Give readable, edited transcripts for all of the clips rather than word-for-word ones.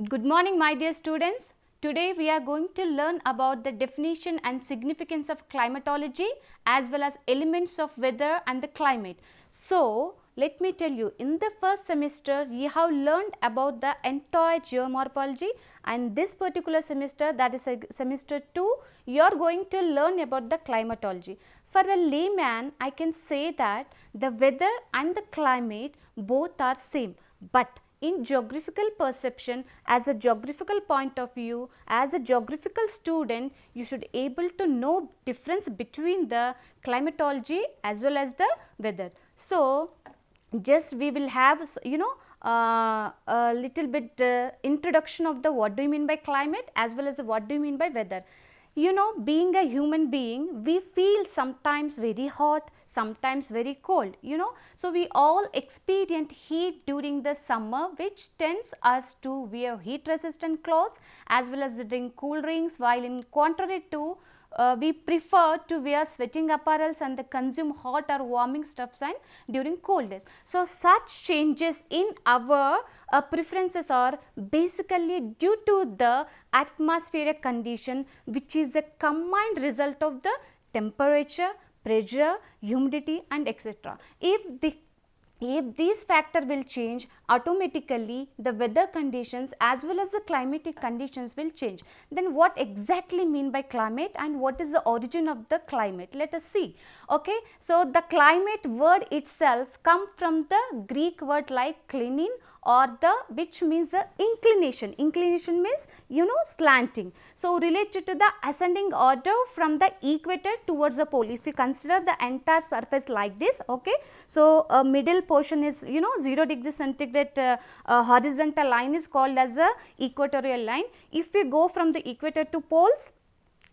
Good morning, my dear students. Today we are going to learn about the definition and significance of climatology as well as elements of weather and the climate. So, let me tell you, in the first semester you have learned about the entire geomorphology, and this particular semester, that is semester 2, you are going to learn about the climatology. For a layman, I can say that the weather and the climate both are same, but in geographical perception, as a geographical point of view, as a geographical student, you should able to know difference between the climatology as well as the weather. So, just we will have a little bit introduction of the what do you mean by climate as well as the what do you mean by weather. You know, being a human being, we feel sometimes very hot, sometimes very cold, you know. So, we all experience heat during the summer, which tends us to wear heat resistant clothes as well as drink cool drinks, while in contrary to we prefer to wear sweating apparels and consume hot or warming stuffs and during cold days. So, such changes in our preferences are basically due to the atmospheric condition, which is a combined result of the temperature, pressure, humidity and etc. If these factors will change, automatically the weather conditions as well as the climatic conditions will change. Then what exactly mean by climate and what is the origin of the climate? Let us see. Okay, so the climate word itself come from the Greek word like klinin, or the which means the inclination. Inclination means, you know, slanting. So, related to the ascending order from the equator towards the pole. If you consider the entire surface like this, okay. So, a middle portion is, you know, 0 degree centigrade horizontal line is called as a equatorial line. If we go from the equator to poles,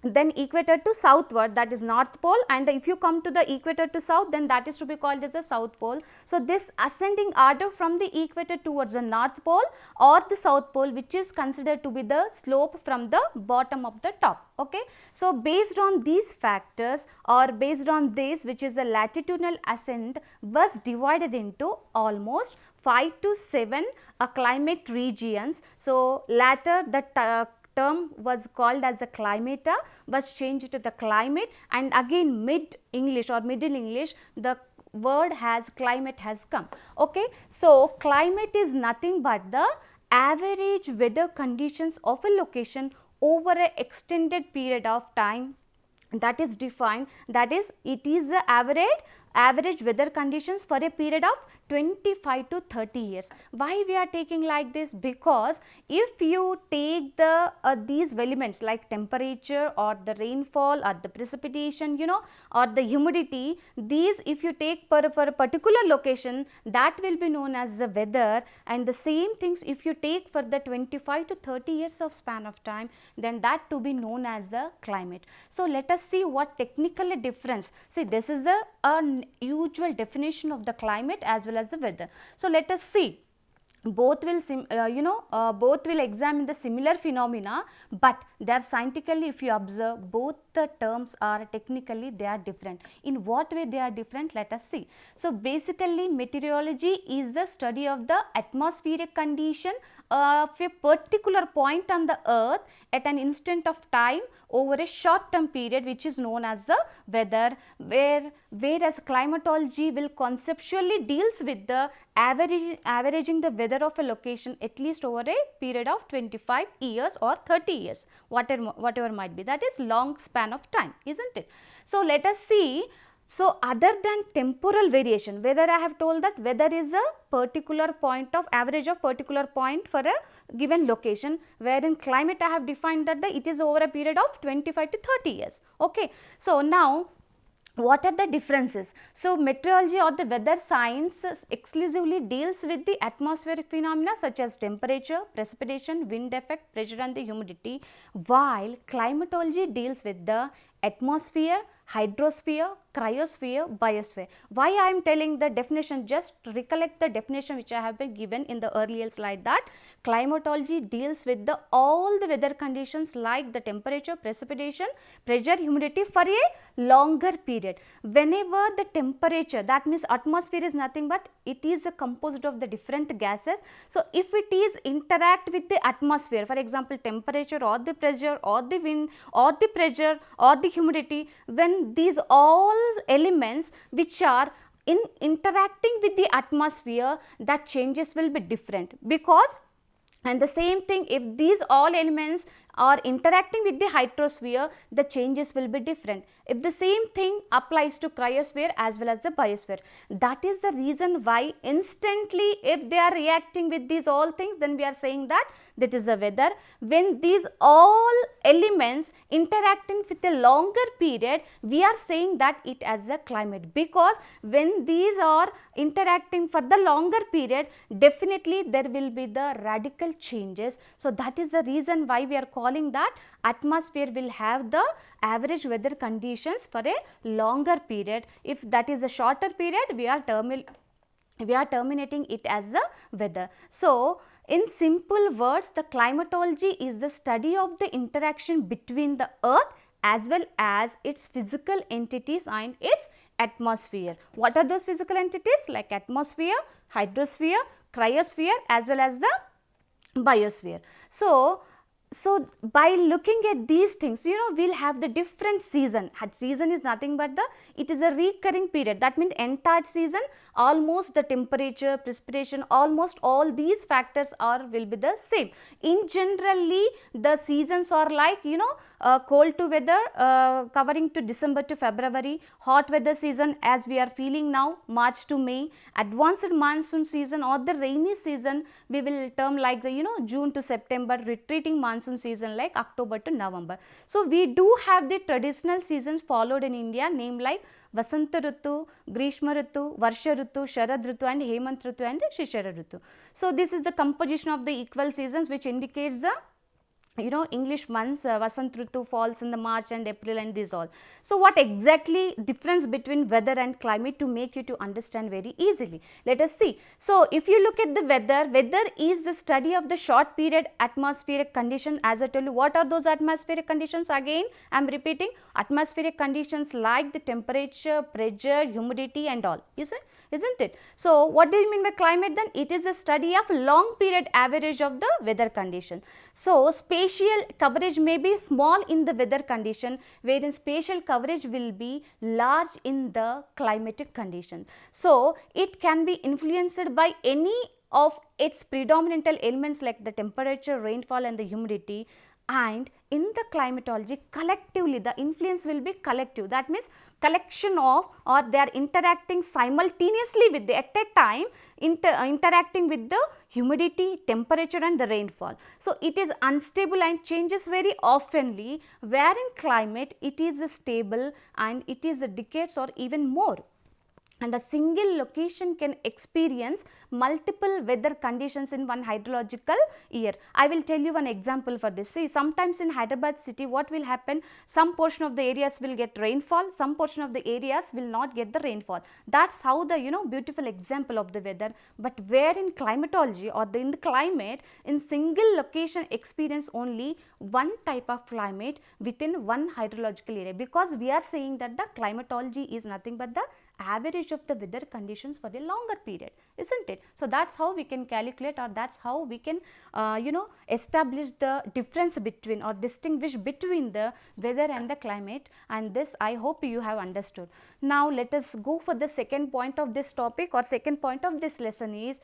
then equator to southward, that is north pole, and if you come to the equator to south, then that is to be called as the south pole. So, this ascending order from the equator towards the north pole or the south pole, which is considered to be the slope from the bottom of the top. Okay. So, based on these factors, or based on this, which is the latitudinal ascent, was divided into almost 5 to 7 climate regions. So, later the term was called as a climata, was changed to the climate, and again mid English or middle English, the word has climate has come. Okay. So, climate is nothing but the average weather conditions of a location over an extended period of time, that is defined, that is it is the average weather conditions for a period of 25 to 30 years. Why we are taking like this? Because if you take the these elements like temperature or the rainfall or the precipitation, you know, or the humidity, these if you take for a particular location, that will be known as the weather, and the same things if you take for the 25 to 30 years of span of time, then that to be known as the climate. So, let us see what technically difference. See, this is a usual definition of the climate as well as the weather. So, let us see. Both will both will examine the similar phenomena, but they are scientifically, if you observe, both the terms are technically they are different. In what way they are different? Let us see. So, basically meteorology is the study of the atmospheric condition of a particular point on the earth at an instant of time over a short term period, which is known as the weather, whereas climatology will conceptually deals with the averaging the weather of a location at least over a period of 25 years or 30 years, whatever might be, that is long span of time, isn't it? So, let us see. So, other than temporal variation, whether I have told that weather is a particular point of average of particular point for a given location, wherein climate I have defined that it is over a period of 25 to 30 years. Okay. So, now what are the differences? So, meteorology or the weather science exclusively deals with the atmospheric phenomena such as temperature, precipitation, wind effect, pressure and the humidity, while climatology deals with the atmosphere, hydrosphere, cryosphere, biosphere. Why I am telling the definition? Just recollect the definition which I have been given in the earlier slide, that climatology deals with the all the weather conditions like the temperature, precipitation, pressure, humidity for a longer period. Whenever the temperature, that means atmosphere is nothing but it is composed of the different gases. So if it is interact with the atmosphere, for example temperature or the pressure or the wind or the pressure or the humidity, when these all elements which are in interacting with the atmosphere, that changes will be different. Because, and the same thing, if these all elements are interacting with the hydrosphere, the changes will be different. If the same thing applies to cryosphere as well as the biosphere, that is the reason why instantly if they are reacting with these all things, then we are saying that that is the weather. When these all elements interacting with a longer period, we are saying that it as a climate, because when these are interacting for the longer period, definitely there will be the radical changes. So that is the reason why we are calling that atmosphere will have the average weather conditions for a longer period. If that is a shorter period, we are terminating it as the weather. So in simple words, the climatology is the study of the interaction between the earth as well as its physical entities and its atmosphere. What are those physical entities? Like atmosphere, hydrosphere, cryosphere as well as the biosphere. So by looking at these things, we will have the different season. Season is nothing but it is a recurring period. That means entire season, almost the temperature, precipitation, almost all these factors will be the same. In generally, the seasons are like, cold to weather covering to December to February, hot weather season as we are feeling now, March to May, advanced monsoon season or the rainy season we will term like the June to September, retreating monsoon season like October to November. So we do have the traditional seasons followed in India, named like Vasanta Ritu, Grishma Ritu, Varsha Ritu, Sharad Ritu and Hemant Ritu and Shishira Ritu. So this is the composition of the equal seasons which indicates the English months. Vasant Ritu falls in the March and April and these all. So what exactly difference between weather and climate to make you to understand very easily? Let us see. So if you look at the weather is the study of the short period atmospheric condition. As I told you, what are those atmospheric conditions? Again I am repeating, atmospheric conditions like the temperature, pressure, humidity and all. You see, isn't it? So what do you mean by climate then? It is a study of long period average of the weather condition. So spatial coverage may be small in the weather condition, wherein spatial coverage will be large in the climatic condition. So it can be influenced by any of its predominant elements like the temperature, rainfall and the humidity. And in the climatology, collectively the influence will be collective. That means collection of, or they are interacting simultaneously with the, at a time interacting with the humidity, temperature and the rainfall. So it is unstable and changes very oftenly, where in climate it is stable and it is decades or even more. And a single location can experience multiple weather conditions in one hydrological year. I will tell you one example for this. See, sometimes in Hyderabad city, what will happen? Some portion of the areas will get rainfall, some portion of the areas will not get the rainfall. That's how the beautiful example of the weather. But where in climatology or in the climate, in single location experience only one type of climate within one hydrological area, because we are saying that the climatology is nothing but the average of the weather conditions for a longer period, isn't it? So that's how we can calculate, or that's how we can establish the difference between or distinguish between the weather and the climate, and this I hope you have understood. Now let us go for the second point of this topic, or second point of this lesson is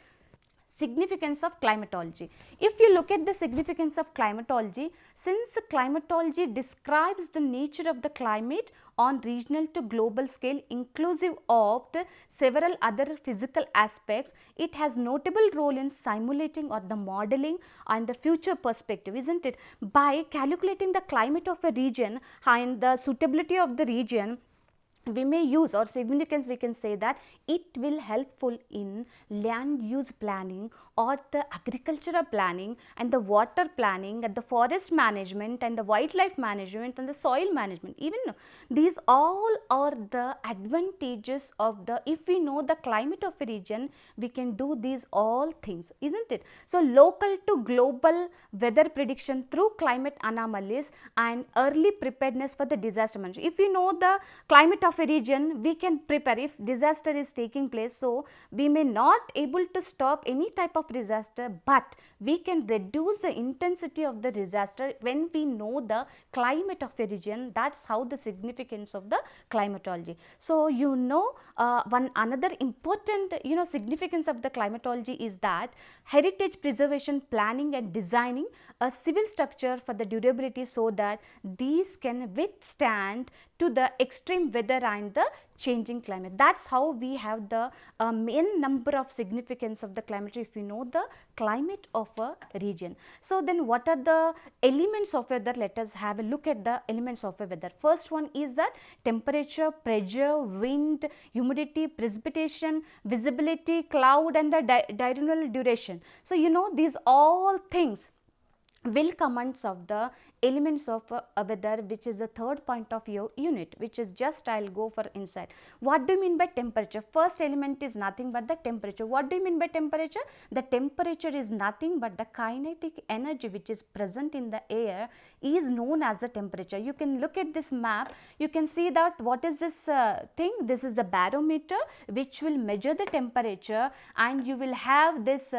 significance of climatology. If you look at the significance of climatology, since climatology describes the nature of the climate on regional to global scale inclusive of the several other physical aspects, it has notable role in simulating or the modeling and the future perspective, isn't it? By calculating the climate of a region and the suitability of the region, we may use, or significance we can say that it will helpful in land use planning or the agricultural planning and the water planning and the forest management and the wildlife management and the soil management. Even these all are the advantages of the, if we know the climate of a region, we can do these all things, isn't it? So local to global weather prediction through climate anomalies and early preparedness for the disaster management. If we know the climate of a region, we can prepare if disaster is taking place. So we may not able to stop any type of disaster, but we can reduce the intensity of the disaster when we know the climate of a region. That's how the significance of the climatology. So you know, one another important significance of the climatology is that heritage preservation, planning and designing a civil structure for the durability so that these can withstand to the extreme weather and the changing climate. That's how we have the main number of significance of the climate if we know the climate of a region. So then what are the elements of weather? Let us have a look at the elements of a weather. First one is that temperature, pressure, wind, humidity, precipitation, visibility, cloud and the diurnal duration. So you know, these all things will comments of the elements of a weather, which is the third point of your unit, which is just I will go for inside. What do you mean by temperature? First element is nothing but the temperature. What do you mean by temperature? The temperature is nothing but the kinetic energy which is present in the air is known as the temperature. You can look at this map, you can see that what is this thing? This is the barometer which will measure the temperature, and you will have this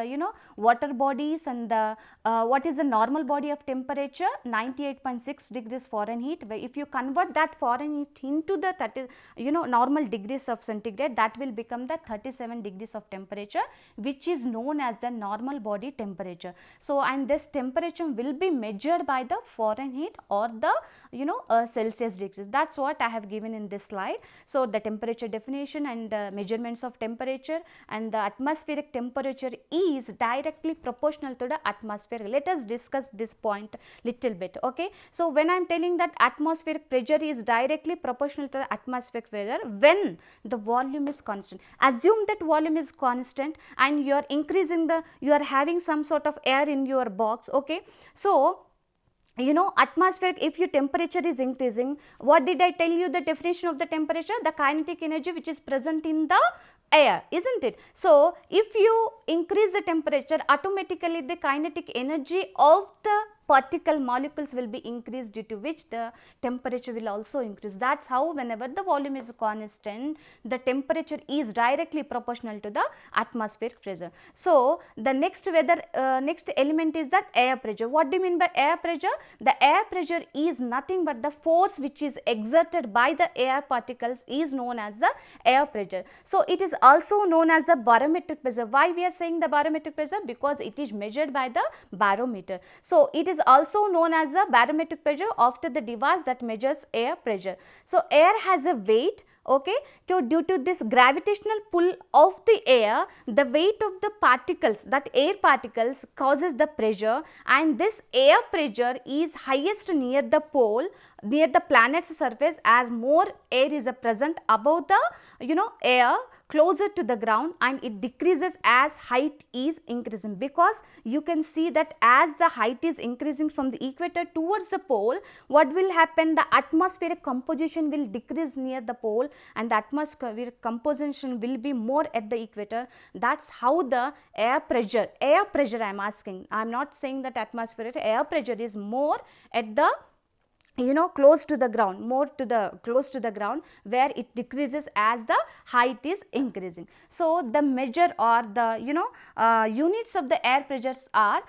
water bodies and the what is the normal body of temperature? 98.6 degrees Fahrenheit. If you convert that Fahrenheit into the normal degrees of centigrade, that will become the 37 degrees of temperature, which is known as the normal body temperature. So and this temperature will be measured by the Fahrenheit or the Celsius degrees. That's what I have given in this slide. So the temperature definition and measurements of temperature, and the atmospheric temperature is directly proportional to the atmosphere. Let us discuss this point little bit. Okay, so when I am telling that atmospheric pressure is directly proportional to the atmospheric pressure when the volume is constant. Assume that volume is constant and you are increasing the, you are having some sort of air in your box. Okay, so atmospheric, if your temperature is increasing, what did I tell you the definition of the temperature? The kinetic energy which is present in the air, isn't it? So if you increase the temperature, automatically the kinetic energy of the particle molecules will be increased, due to which the temperature will also increase. That's how whenever the volume is constant, the temperature is directly proportional to the atmospheric pressure. So the next next element is that air pressure. What do you mean by air pressure? The air pressure is nothing but the force which is exerted by the air particles is known as the air pressure. So it is also known as the barometric pressure. Why we are saying the barometric pressure? Because it is measured by the barometer. So it is also known as the barometric pressure after the device that measures air pressure. So air has a weight. Okay, so due to this gravitational pull of the air, the weight of the particles, that air particles, causes the pressure, and this air pressure is highest near the pole, near the planet's surface, as more air is present above the air closer to the ground, and it decreases as height is increasing, because you can see that as the height is increasing from the equator towards the pole, what will happen? The atmospheric composition will decrease near the pole and the atmospheric composition will be more at the equator. That's how the air pressure I am asking, I am not saying that atmospheric, air pressure is more at the close to the ground, more to the close to the ground, where it decreases as the height is increasing. So the measure or the units of the air pressures are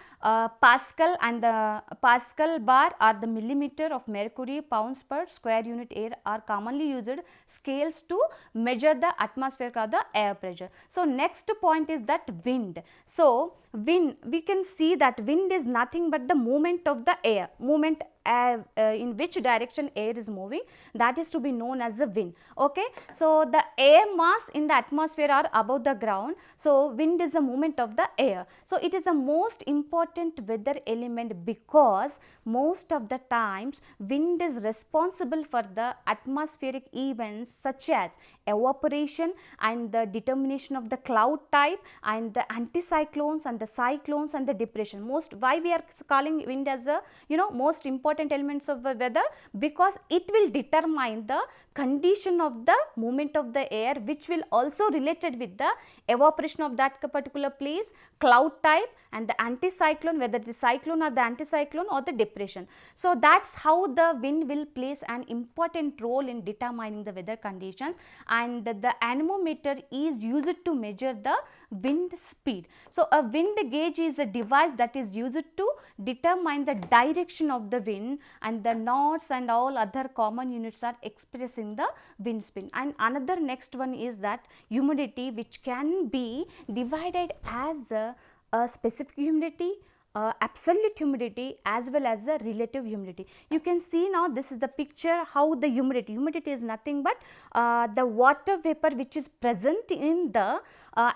Pascal, and the Pascal bar or the millimeter of mercury, pounds per square unit air are commonly used scales to measure the atmospheric or the air pressure. So next point is that wind. So wind, we can see that wind is nothing but the movement of the air, movement in which direction air is moving, that is to be known as the wind. Okay. So, the air mass in the atmosphere are above the ground. So, wind is the movement of the air. So, it is the most important weather element because most of the times wind is responsible for the atmospheric events such as evaporation and the determination of the cloud type and the anticyclones and the cyclones and the depression. Most why we are calling wind as a most important elements of the weather, because it will determine the condition of the movement of the air, which will also related with the evaporation of that particular place, cloud type and the anticyclone, whether the cyclone or the anticyclone or the depression. So, that is how the wind will plays an important role in determining the weather conditions, and the anemometer is used to measure the wind speed. So, a wind gauge is a device that is used to determine the direction of the wind, and the knots and all other common units are expressed in the wind speed. And another next one is that humidity, which can be divided as a specific humidity, absolute humidity as well as the relative humidity. You can see now this is the picture how the humidity is nothing but the water vapor which is present in the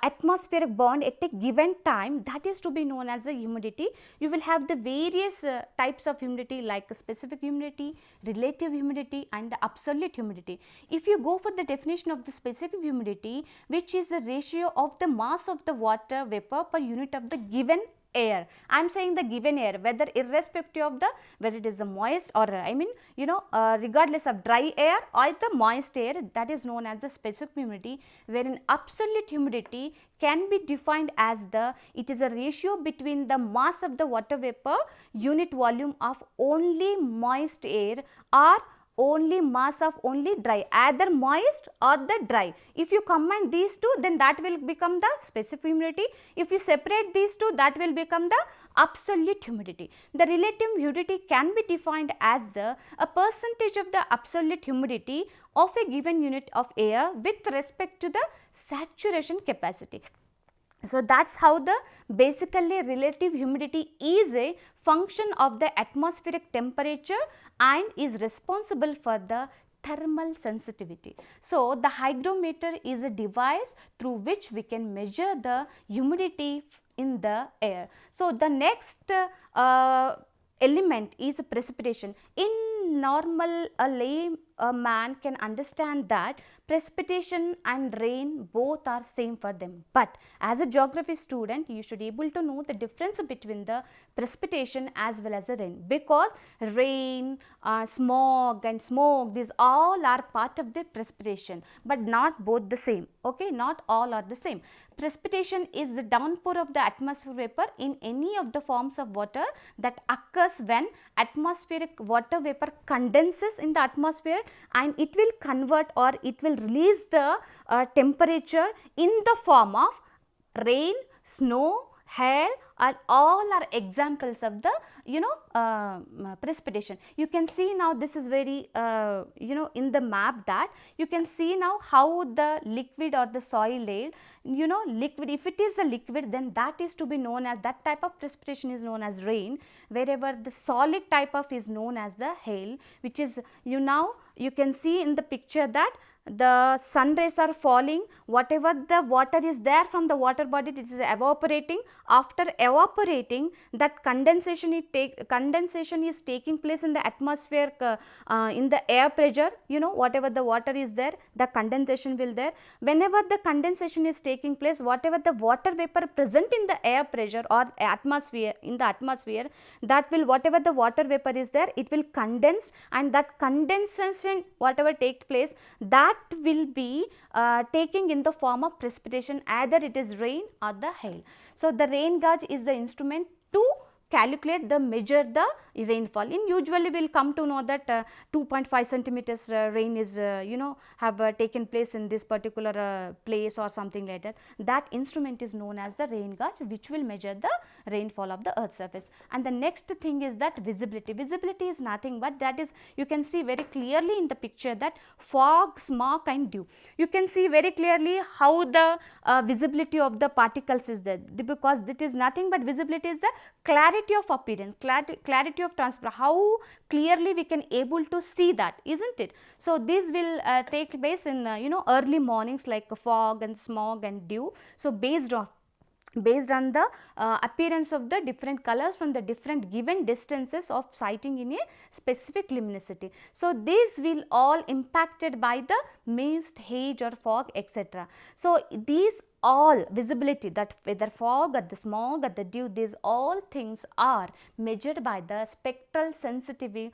atmospheric bond at a given time, that is to be known as the humidity. You will have the various types of humidity like specific humidity, relative humidity and the absolute humidity. If you go for the definition of the specific humidity, which is the ratio of the mass of the water vapor per unit of the given air. I am saying the given air, whether irrespective of the whether it is the moist or regardless of dry air or the moist air, that is known as the specific humidity, wherein absolute humidity can be defined as it is a ratio between the mass of the water vapor unit volume of only moist air or only mass of only dry, either moist or the dry. If you combine these two, then that will become the specific humidity. If you separate these two, that will become the absolute humidity. The relative humidity can be defined as a percentage of the absolute humidity of a given unit of air with respect to the saturation capacity. So, that is how the basically relative humidity is a function of the atmospheric temperature and is responsible for the thermal sensitivity. So, the hygrometer is a device through which we can measure the humidity in the air. So, the next element is precipitation. In normal, a man can understand that precipitation and rain both are same for them, but as a geography student you should able to know the difference between the precipitation as well as the rain, because rain, smog and smoke, these all are part of the precipitation, but not both the same. Okay, not all are the same. Precipitation is the downpour of the atmospheric vapor in any of the forms of water that occurs when atmospheric water vapor condenses in the atmosphere, and it will convert or it will release the temperature in the form of rain, snow, hail, and all are examples of the precipitation. You can see now this is very in the map that you can see now how the liquid or the soil layer, liquid, if it is a liquid, then that is to be known as, that type of precipitation is known as rain, wherever the solid type of is known as the hail, which is you can see in the picture that the sun rays are falling, whatever the water is there from the water body, it is evaporating. After evaporating, that condensation is taking place in the atmosphere, in the air pressure, whatever the water is there, the condensation will there. Whenever the condensation is taking place, whatever the water vapor present in the air pressure or atmosphere, in the atmosphere, that will, whatever the water vapor is there, it will condense, and that condensation whatever take place, that will be taking in the form of precipitation, either it is rain or the hail. So, the rain gauge is the instrument to calculate the measure the rainfall. In usually we will come to know that 2.5 centimeters rain is have taken place in this particular place or something like that. That instrument is known as the rain gauge, which will measure the rainfall of the earth's surface. And the next thing is that visibility. Visibility is nothing but that is, you can see very clearly in the picture that fog, smog and dew. You can see very clearly how the visibility of the particles is there, because it is nothing but visibility is the clarity clarity of appearance, clarity of transfer, how clearly we can able to see that, isn't it? So, this will take place in early mornings like fog and smog and dew. So, based on the appearance of the different colors from the different given distances of sighting in a specific luminosity. So, these will all impacted by the mist, haze or fog, etc. So, these all visibility, that whether fog or the smog or the dew, these all things are measured by the spectral sensitive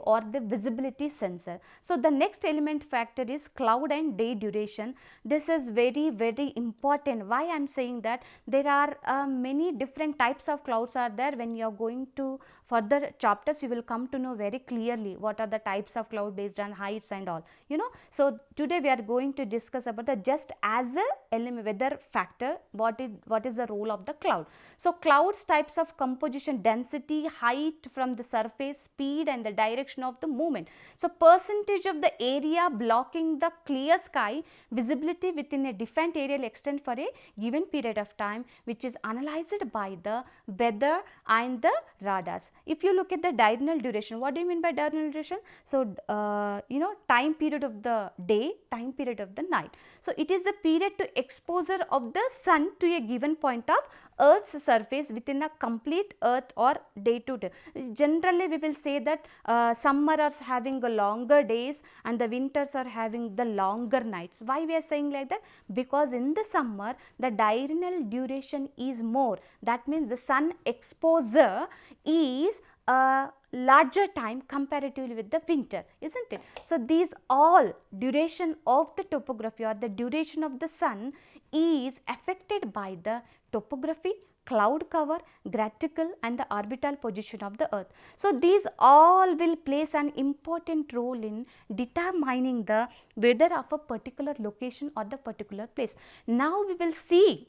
or the visibility sensor. So, the next element factor is cloud and day duration. This is very important. Why I am saying that? There are many different types of clouds are there. When you are going to further chapters, you will come to know very clearly what are the types of cloud based on heights and all, So, today we are going to discuss about the just as a element weather factor, what is the role of the cloud. So, clouds types of composition, density, height from the surface, speed and the direction of the movement. So, percentage of the area blocking the clear sky, visibility within a defined area will extend for a given period of time, which is analyzed by the weather and the radars. If you look at the diurnal duration, what do you mean by diurnal duration? So, time period of the day, time period of the night. So, it is the period to exposure of the sun to a given point of Earth's surface within a complete Earth or day to day. Generally, we will say that summer are having longer days and the winters are having the longer nights. Why we are saying like that? Because in the summer, the diurnal duration is more. That means the sun exposure is a larger time comparatively with the winter, isn't it? So, these all duration of the topography or the duration of the sun is affected by the topography, cloud cover, graticle and the orbital position of the Earth. So, these all will place an important role in determining the weather of a particular location or the particular place. Now, we will see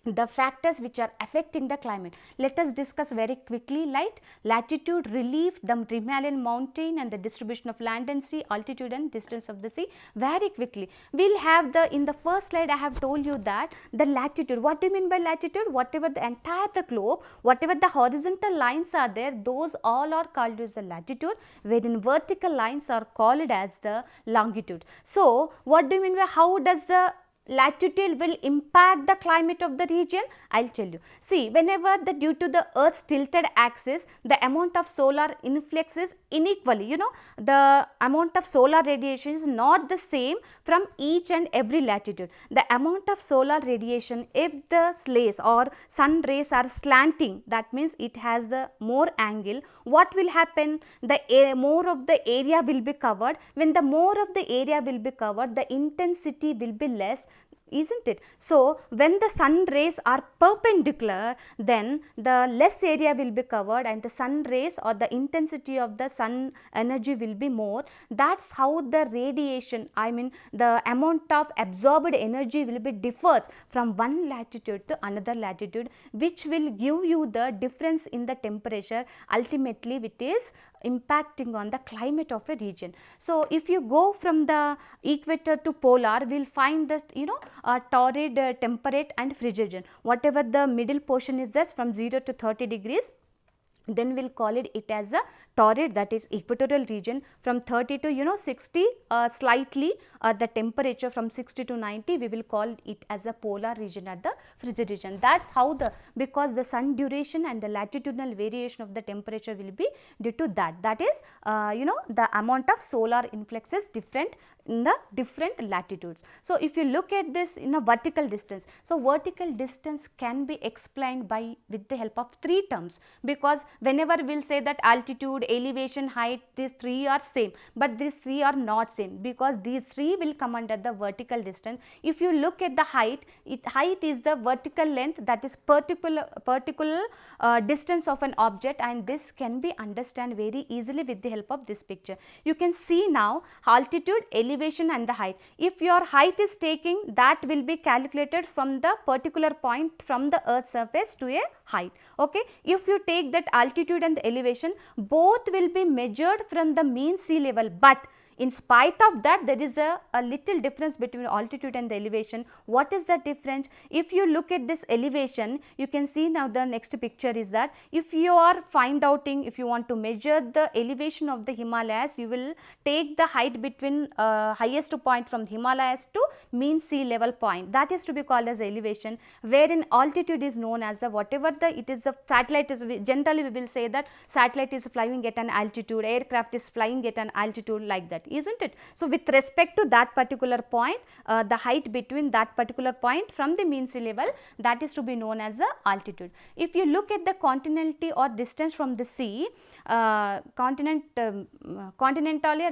the factors which are affecting the climate. Let us discuss very quickly, like latitude, relief, the Himalayan mountain and the distribution of land and sea, altitude and distance of the sea. Very quickly, we will have in the first slide I have told you that the latitude. What do you mean by latitude? Whatever the entire the globe, whatever the horizontal lines are there, those all are called as the latitude, wherein vertical lines are called as the longitude. So, what do you mean by how does the latitude will impact the climate of the region? I will tell you. See, whenever due to the Earth's tilted axis, the amount of solar influx is unequally, the amount of solar radiation is not the same from each and every latitude. The amount of solar radiation, if the slays or sun rays are slanting, that means it has the more angle. What will happen? The more of the area will be covered. When the more of the area will be covered, the intensity will be less, isn't it? So, when the sun rays are perpendicular, then the less area will be covered and the sun rays or the intensity of the sun energy will be more. That is how the radiation, I mean the amount of absorbed energy will be differs from one latitude to another latitude, which will give you the difference in the temperature, ultimately which is impacting on the climate of a region. So, if you go from the equator to polar, we will find that torrid, temperate and frigid region. Whatever the middle portion is there from 0 to 30 degrees, then we will call it as a torrid, that is equatorial region. From 30 to 60 slightly the temperature from 60 to 90, we will call it as a polar region or the frigid region. That is how because the sun duration and the latitudinal variation of the temperature will be due to that. That is the amount of solar influx is different in the different latitudes. So, if you look at this in a vertical distance, so vertical distance can be explained with the help of three terms, because whenever we will say that altitude, elevation, height, these three are same, but these three are not same, because these three will come under the vertical distance. If you look at the height, height is the vertical length, that is particular distance of an object, and this can be understand very easily with the help of this picture. You can see now altitude, elevation and the height. If your height is taking, that will be calculated from the particular point from the earth surface to a height. Okay. If you take that altitude and the elevation, both will be measured from the mean sea level, but In spite of that, there is a little difference between altitude and the elevation. What is the difference? If you look at this elevation, you can see now the next picture is that if you are if you want to measure the elevation of the Himalayas, you will take the height between highest point from the Himalayas to mean sea level point. That is to be called as elevation, wherein altitude is known as the whatever the it is the satellite is, generally we will say that satellite is flying at an altitude, aircraft is flying at an altitude, like that, isn't it? So, with respect to that particular point, the height between that particular point from the mean sea level, that is to be known as the altitude. If you look at the continentality or distance from the sea, continentally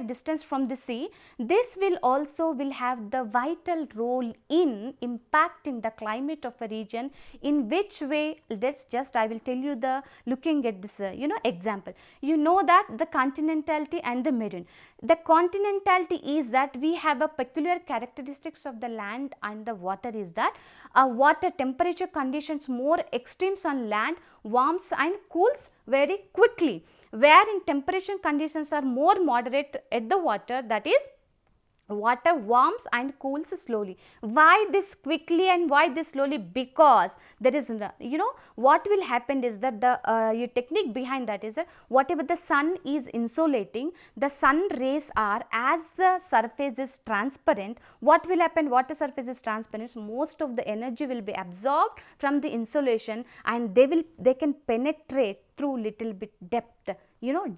or distance from the sea, this will also have the vital role in impacting the climate of a region. In which way? Let's just I will tell you the looking at this example. You know that the continentality and the marine. The continentality is that we have a peculiar characteristics of the land and the water is that water temperature conditions more extremes on land, warms and cools very quickly, where in temperature conditions are more moderate at the water, that is water warms and cools slowly. Why this quickly and why this slowly? Because there is what will happen is that the your technique behind that is that whatever the sun is insulating, the sun rays are, as the surface is transparent, what will happen? Water surface is transparent, so most of the energy will be absorbed from the insulation and they can penetrate through little bit depth,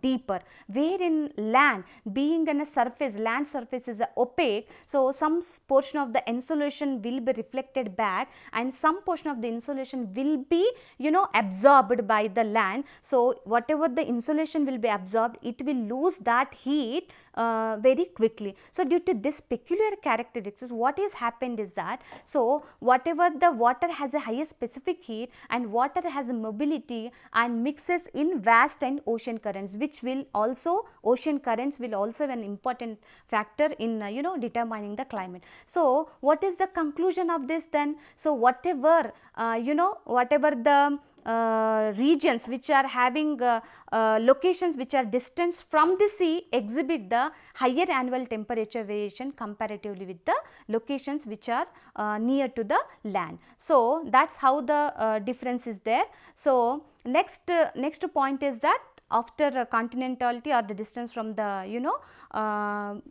deeper, wherein land being in a surface, land surface is opaque, so some portion of the insulation will be reflected back and some portion of the insulation will be absorbed by the land. So, whatever the insulation will be absorbed, it will lose that heat very quickly. So, due to this peculiar characteristics, what is happened is that, so whatever the water has a higher specific heat and water has a mobility and mixes in vast and ocean currents, which will also ocean currents will also an important factor in determining the climate. So, what is the conclusion of this then? So, whatever whatever the regions which are having locations which are distant from the sea exhibit the higher annual temperature variation comparatively with the locations which are near to the land. So, that is how the difference is there. So, next point is that after continentality or the distance from the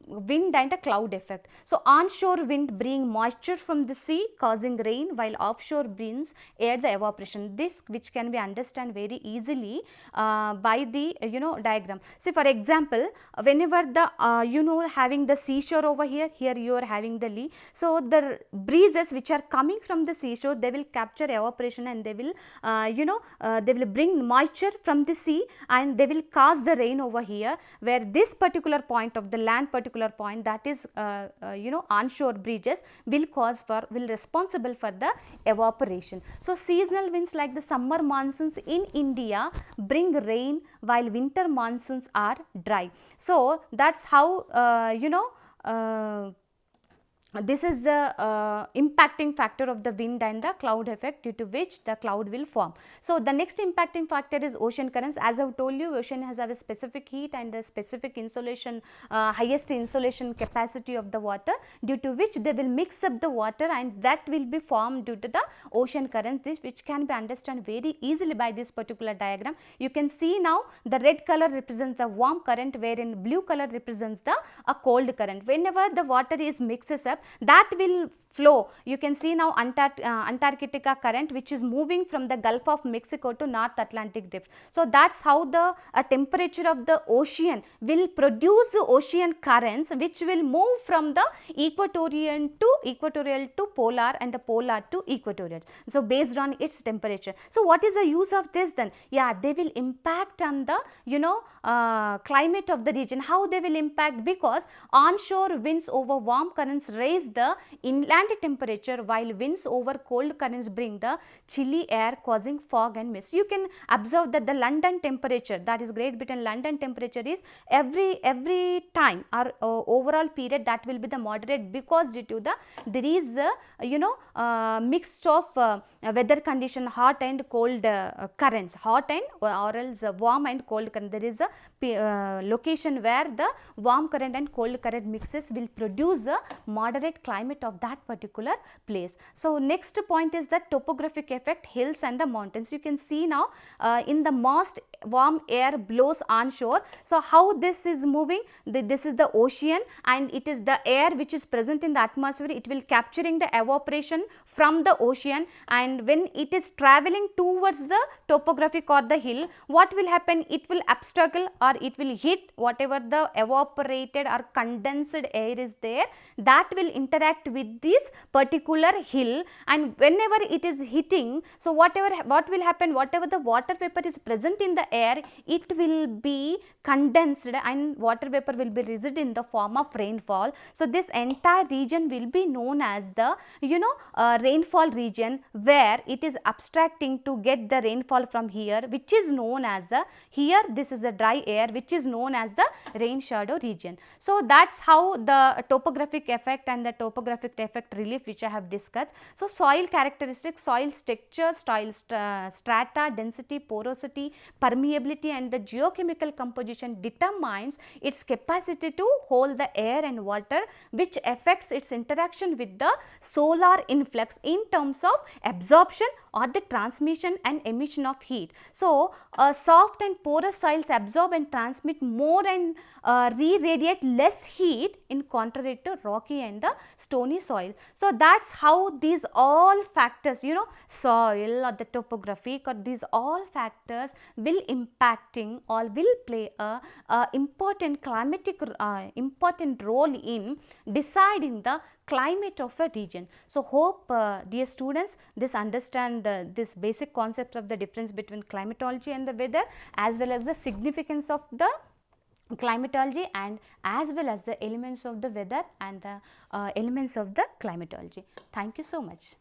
wind and a cloud effect. So, onshore wind bring moisture from the sea causing rain, while offshore brings air the evaporation. This which can be understand very easily by the diagram. See, for example, whenever the having the seashore over here, here you are having the lee. So, the breezes which are coming from the seashore, they will capture evaporation and they will they will bring moisture from the sea and they will cause the rain over here, where this particular point of the land particular point, that is onshore breezes will responsible for the evaporation. So, seasonal winds like the summer monsoons in India bring rain while winter monsoons are dry. So, that is how this is the impacting factor of the wind and the cloud effect, due to which the cloud will form. So, the next impacting factor is ocean currents. As I have told you, ocean has a specific heat and a specific insulation, highest insulation capacity of the water, due to which they will mix up the water and that will be formed due to the ocean currents, this which can be understood very easily by this particular diagram. You can see now the red color represents the warm current, wherein blue color represents the cold current. Whenever the water is mixes up, that will flow. You can see now Antarctica current, which is moving from the Gulf of Mexico to North Atlantic drift. So, that is how the temperature of the ocean will produce ocean currents, which will move from the equatorial to polar and the polar to equatorial. So, based on its temperature. So, what is the use of this then? Yeah, they will impact on the climate of the region. How they will impact? Because onshore winds over warm currents raise rise the inland temperature, while winds over cold currents bring the chilly air, causing fog and mist. You can observe that the London temperature, that is Great Britain London temperature, is every time or overall period that will be the moderate, because due to the there is mixed of weather condition, hot and cold currents, hot and or else warm and cold current. There is a location where the warm current and cold current mixes will produce a moderate climate of that particular place. So next point is the topographic effect, hills and the mountains. You can see now in the most warm air blows onshore. So how this is moving, this is the ocean, and it is the air which is present in the atmosphere, it will capturing the evaporation from the ocean, and when it is traveling towards the topographic or the hill, what will happen, it will obstacle or it will hit whatever the evaporated or condensed air is there, that will interact with this particular hill, and whenever it is hitting, so what will happen, whatever the water vapor is present in the air, it will be condensed and water vapor will be released in the form of rainfall. So this entire region will be known as the rainfall region, where it is abstracting to get the rainfall from here, which is known as here this is a dry air, which is known as the rain shadow region. So that's how the topographic effect and the topographic effect relief which I have discussed. So soil characteristics, soil texture, soil strata, density, porosity, permeability and the geochemical composition determines its capacity to hold the air and water, which affects its interaction with the solar influx in terms of absorption or the transmission and emission of heat. So soft and porous soils absorb and transmit more and re-radiate less heat in contrary to rocky and the stony soil. So that's how these all factors, soil or the topographic or these all factors will impacting or will play a important climatic important role in deciding the climate of a region. So hope dear students, this understand this basic concept of the difference between climatology and the weather, as well as the significance of the climatology and as well as the elements of the weather and the elements of the climatology. Thank you so much.